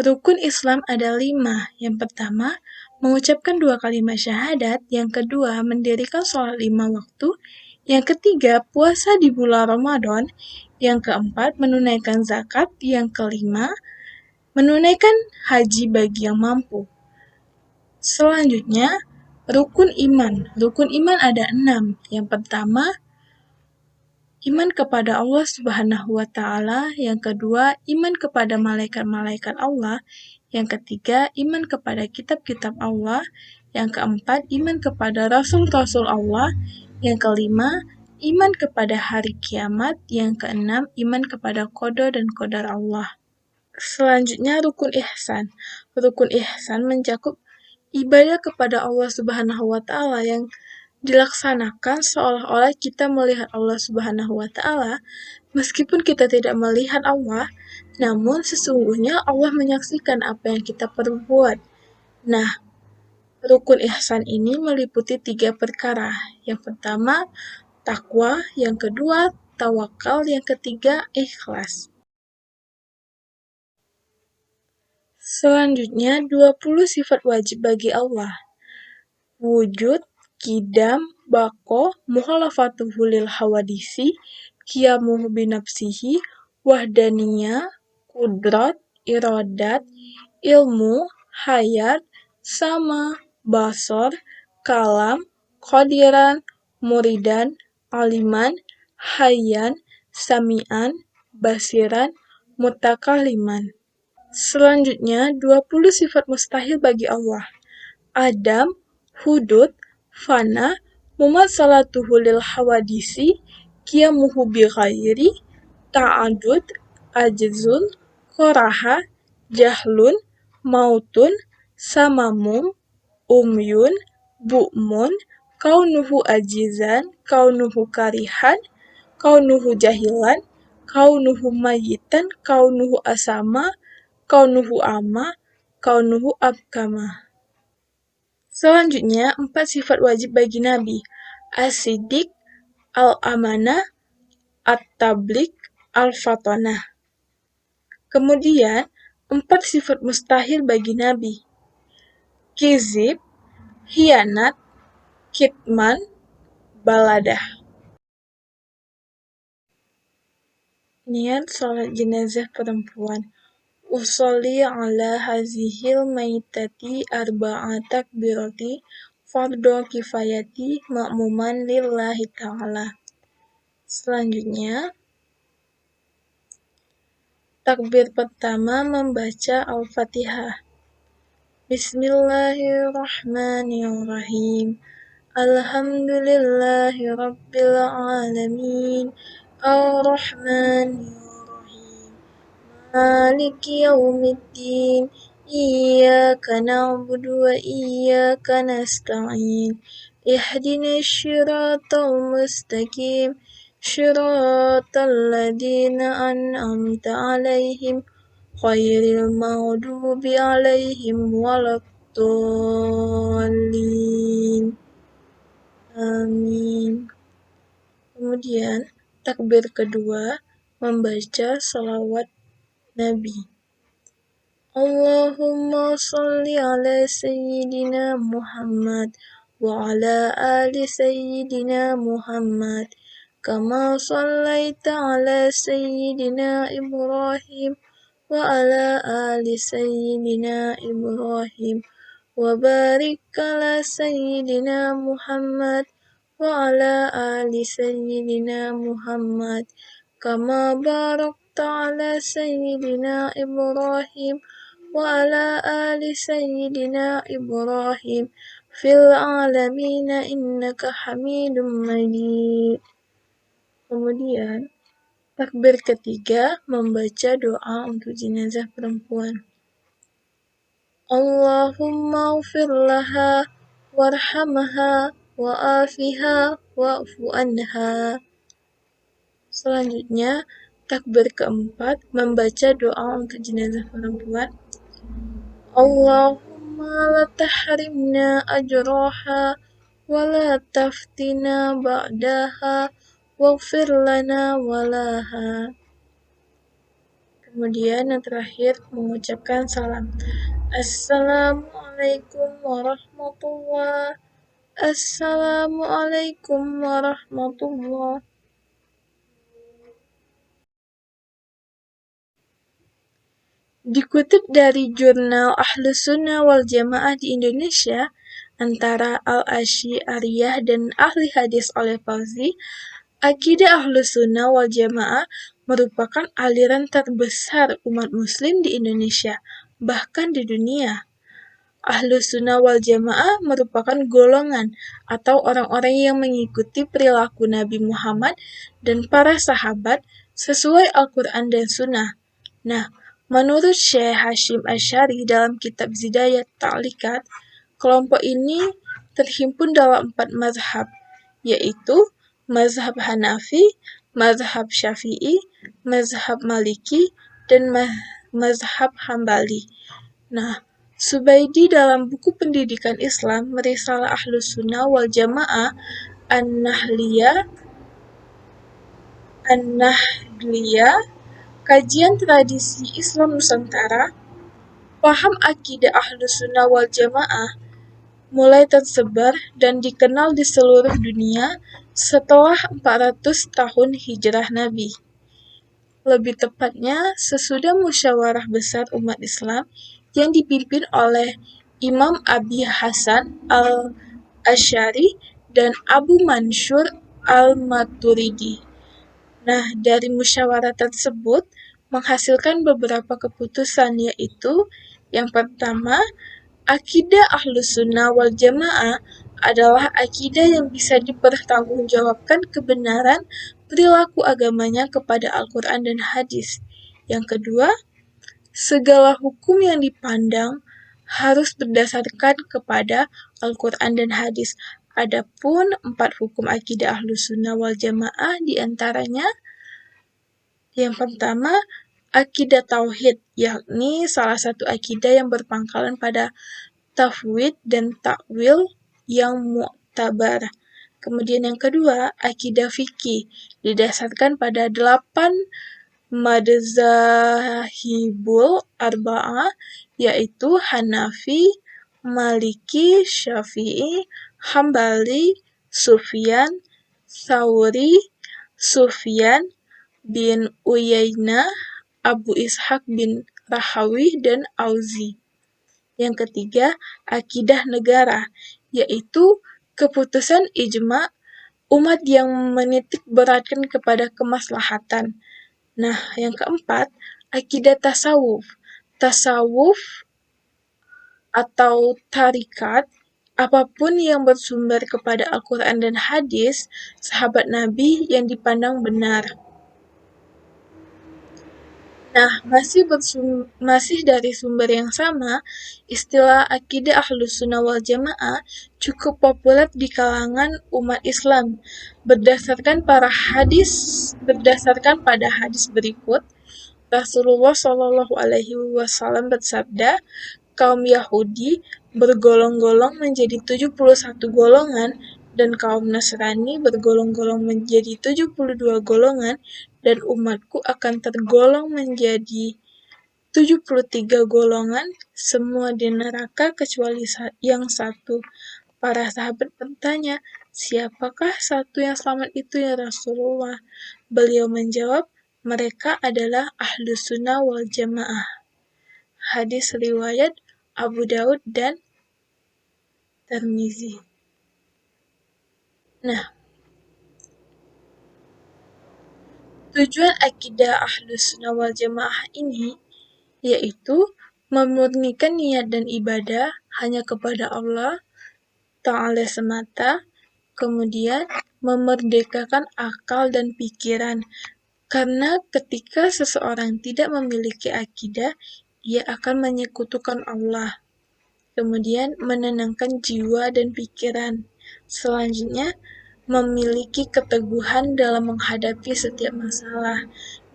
Rukun Islam ada 5. Yang pertama, mengucapkan 2 kalimat syahadat. Yang kedua, mendirikan sholat 5 waktu. Yang ketiga, puasa di bulan Ramadan. Yang keempat, menunaikan zakat. Yang kelima, menunaikan haji bagi yang mampu. Selanjutnya, rukun iman. Rukun iman ada 6. Yang pertama, iman kepada Allah Subhanahu wa Ta'ala. Yang kedua, iman kepada malaikat-malaikat Allah. Yang ketiga, iman kepada kitab-kitab Allah. Yang keempat, iman kepada rasul-rasul Allah. Yang kelima, iman kepada hari kiamat. Yang keenam, iman kepada qada dan qadar Allah. Selanjutnya, rukun ihsan. Rukun ihsan mencakup ibadah kepada Allah Subhanahu wa Ta'ala yang dilaksanakan seolah-olah kita melihat Allah Subhanahu wa Ta'ala. Meskipun kita tidak melihat Allah, namun sesungguhnya Allah menyaksikan apa yang kita perbuat. Nah, rukun ihsan ini meliputi 3 perkara. Yang pertama, takwa. Yang kedua, tawakal. Yang ketiga, ikhlas. Selanjutnya, 20 sifat wajib bagi Allah. Wujud, qidam, baqo, mukhalafatuhu lil hawadisi, qiyamuhu binafsihi, wahdaniyah, qudrat, iradat, ilmu, hayat, sama, basar, kalam, qadiran, muridan, aliman, hayyan, sami'an, basiran, mutakaliman. Selanjutnya, 20 sifat mustahil bagi Allah. Adam, hudud, fana, mumatsalatuhu lil hawadisi, qiyamuhu bi ghairi, ta'adud, ajzun, koraha, jahlun, mautun, samamum, umyun, bu'mun, kaunuhu ajizan, kaunuhu karihan, kaunuhu jahilan, kaunuhu mayitan, kaunuhu asama, kaunuhu ama, kaunuhu abkama. Selanjutnya, 4 sifat wajib bagi Nabi. As-siddiq, al-amanah, at-tabligh, al-fatanah. Kemudian, 4 sifat mustahil bagi Nabi. Kizib, hianat, kitman, baladah. Niat sholat jenazah perempuan. Usolli ala hazihil maitati arba'a takbirati fardu kifayati ma'muman lillahi ta'ala. Selanjutnya, takbir pertama membaca Al-Fatihah. Bismillahirrahmanirrahim. Alhamdulillahi rabbil alamin. Ar-Rahmanir Maliki yaumiddin. Iyyaka na'budu wa iyyaka nasta'in. Ihdinas siratal mustaqim. Siratal ladzina an'amta 'alaihim ghairil maghdubi 'alaihim waladdallin. Amin. Kemudian takbir kedua membaca shalawat Nabi. Allahumma sholli ala sayyidina Muhammad wa ala ali sayyidina Muhammad kama shallaita ala sayyidina Ibrahim wa ala ali sayyidina Ibrahim wa barik ala sayyidina Muhammad wa ala ali sayyidina Muhammad kama barakta ala sayyidina Ibrahim wa ala ali sayyidina Ibrahim fil alamina innaka hamidum majid. Kemudian takbir ketiga membaca doa untuk jenazah perempuan. Allahumma ufir laha warhamha wa'afiha wa'fu anha. Selanjutnya, takbir keempat membaca doa untuk jenazah perempuan. Allahumma la tahrimna ajraha wa la taftina ba'daha waghfir lana walaha. Kemudian yang terakhir mengucapkan salam. Assalamualaikum warahmatullahi. Assalamualaikum warahmatullahi. Dikutip dari jurnal Ahlus Sunnah wal Jamaah di Indonesia, antara Al-Asy'ariyah dan ahli hadis oleh Fauzi, akidah Ahlus Sunnah wal Jamaah merupakan aliran terbesar umat muslim di Indonesia, bahkan di dunia. Ahlus Sunnah wal Jamaah merupakan golongan atau orang-orang yang mengikuti perilaku Nabi Muhammad dan para sahabat sesuai Al-Quran dan Sunnah. Nah, menurut Syekh Hashim Asy'ari dalam kitab Zidayat Ta'liqat, kelompok ini terhimpun dalam 4 mazhab, yaitu mazhab Hanafi, mazhab Syafi'i, mazhab Maliki, dan mazhab Hambali. Nah, Subaidi dalam buku pendidikan Islam Risalah Ahlus Sunnah wal Jamaah An-Nahliyah, Kajian Tradisi Islam Nusantara, paham akidah Ahlus Sunnah wal Jamaah mulai tersebar dan dikenal di seluruh dunia setelah 400 tahun hijrah Nabi. Lebih tepatnya, sesudah musyawarah besar umat Islam yang dipimpin oleh Imam Abi Hasan al-Asy'ari dan Abu Mansur al-Maturidi. Nah, dari musyawarah tersebut menghasilkan beberapa keputusan, yaitu yang pertama, akidah Ahlus Sunnah wal Jamaah adalah akidah yang bisa dipertanggungjawabkan kebenaran perilaku agamanya kepada Al-Quran dan hadis. Yang kedua, segala hukum yang dipandang harus berdasarkan kepada Al-Quran dan hadis. Adapun 4 hukum akidah Ahlus Sunnah wal Jamaah diantaranya, yang pertama, akidah tauhid, yakni salah satu akidah yang berpangkalan pada tafwid dan takwil yang mu'tabar. Kemudian yang kedua, akidah fikih, didasarkan pada 8 madzhabul arba'ah, yaitu Hanafi, Maliki, Syafi'i, Hambali, Sufyan, Tsauri, Sufyan bin Uyainah, Abu Ishaq bin Rahawi, dan Auzi. Yang ketiga, akidah negara, yaitu keputusan ijma' umat yang menitik beratkan kepada kemaslahatan. Nah, yang keempat, akidah tasawuf. Tasawuf atau tarikat, apapun yang bersumber kepada Al-Quran dan hadis sahabat Nabi yang dipandang benar. Nah, masih dari sumber yang sama, istilah akidah Ahlus Sunnah wal Jamaah cukup populer di kalangan umat Islam berdasarkan pada hadis berikut. Rasulullah Shallallahu Alaihi Wasallam bersabda, kaum Yahudi bergolong-golong menjadi 71 golongan dan kaum Nasrani bergolong-golong menjadi 72 golongan, dan umatku akan tergolong menjadi 73 golongan, semua di neraka kecuali yang satu. Para sahabat bertanya, siapakah satu yang selamat itu ya Rasulullah? Beliau menjawab, mereka adalah Ahlus Sunnah wal Jamaah. Hadis riwayat Abu Daud dan Tirmizi. Nah, tujuan akidah Ahlus Sunnah wal Jamaah ini yaitu memurnikan niat dan ibadah hanya kepada Allah Ta'ala semata, kemudian memerdekakan akal dan pikiran, karena ketika seseorang tidak memiliki akidah, ia akan menyekutukan Allah. Kemudian menenangkan jiwa dan pikiran. Selanjutnya, memiliki keteguhan dalam menghadapi setiap masalah.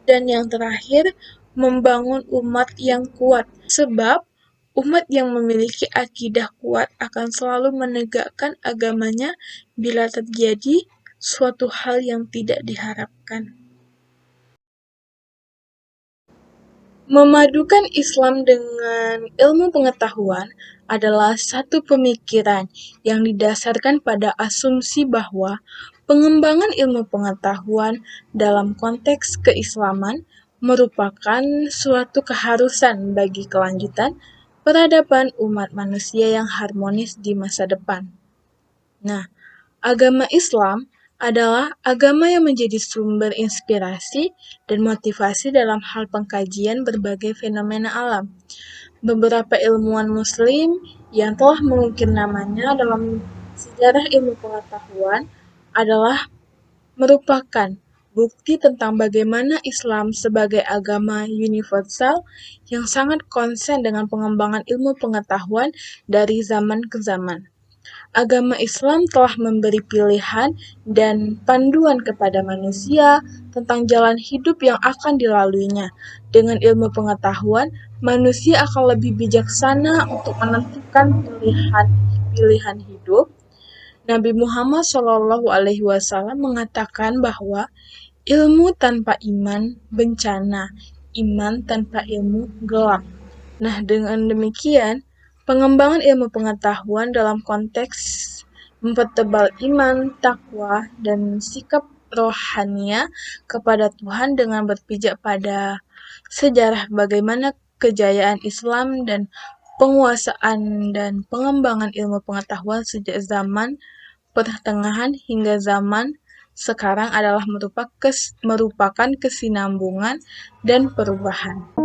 Dan yang terakhir, membangun umat yang kuat. Sebab, umat yang memiliki akidah kuat akan selalu menegakkan agamanya bila terjadi suatu hal yang tidak diharapkan. Memadukan Islam dengan ilmu pengetahuan adalah satu pemikiran yang didasarkan pada asumsi bahwa pengembangan ilmu pengetahuan dalam konteks keislaman merupakan suatu keharusan bagi kelanjutan peradaban umat manusia yang harmonis di masa depan. Nah, agama Islam adalah agama yang menjadi sumber inspirasi dan motivasi dalam hal pengkajian berbagai fenomena alam. Beberapa ilmuwan muslim yang telah mengukir namanya dalam sejarah ilmu pengetahuan adalah merupakan bukti tentang bagaimana Islam sebagai agama universal yang sangat konsen dengan pengembangan ilmu pengetahuan dari zaman ke zaman. Agama Islam telah memberi pilihan dan panduan kepada manusia tentang jalan hidup yang akan dilaluinya. Dengan ilmu pengetahuan, manusia akan lebih bijaksana untuk menentukan pilihan hidup. Nabi Muhammad SAW mengatakan bahwa ilmu tanpa iman bencana, iman tanpa ilmu gelap. Nah, dengan demikian, pengembangan ilmu pengetahuan dalam konteks mempertebal iman, takwa, dan sikap rohania kepada Tuhan dengan berpijak pada sejarah bagaimana kejayaan Islam dan penguasaan dan pengembangan ilmu pengetahuan sejak zaman pertengahan hingga zaman sekarang adalah merupakan kesinambungan dan perubahan.